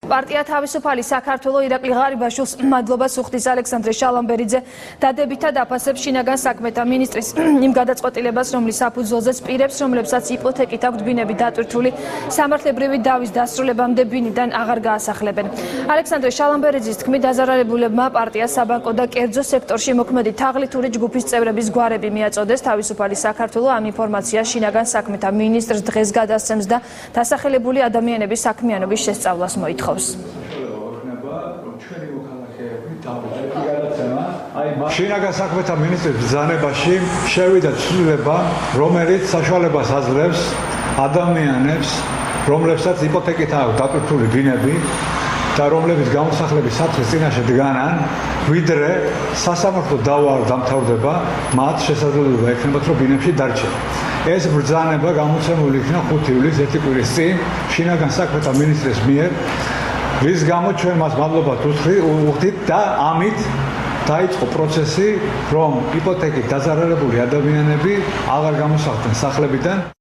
პარტია თავისუფალი საქართველო ირაკლი ღარიბაშვილს მადლობას უხდის ალექსანდრე შალამბერიძე დადებითად აფასებს შინაგან საქმეთა მინისტრის იმ გადაწყვეტილებას, რომლის საფუძველზეც პირებს, რომლებსაც იპოთეკით აქვთ ბინები დატვირთული, სამართლებრივი დავის დასრულებამდე ბინიდან აღარ გაასახლებენ. ალექსანდრე შალამბერიძის თქმით, დაზარალებულებმა პარტია საბანკო და კერძო სექტორში მოქმედი თაღლითური ჯგუფის წევრების გვარები მიაწოდეს. თავისუფალი საქართველო ამ ინფორმაციას შინაგან საქმეთა მინისტრს დღეს გადასცემს და დასახელებული ადამიანების საქმიანობის შესწავლას მოითხოვს. შინაგან საქმეთა მინისტრის ბრძანებაში შევიდა ცვლილება, რომელიც საშუალებას აძლევს ადამიანებს, რომლებსაც იპოთეკით აქვს დატვირთული ბინები და რომლებიც გამოსახლების საფრთხის წინაშე დგანან, ვიდრე სასამართლო დავა არ დამთავრდება, მათ შესაძლებლობა ექნებათ, რომ ბინებში დარჩენ. ეს ბრძანება გამოცემული იქნა 5 ივლისს 1 კვირის წინ შინაგან საქმეთა მინისტრის მიერ, რის გამო ჩვენ მას მადლობა ვუხდით და ამით დაიწყო პროცესი, რომ იპოთეკით დაზარალებული ადამიანები აღარ გამოსახლდნენ სახლებიდან.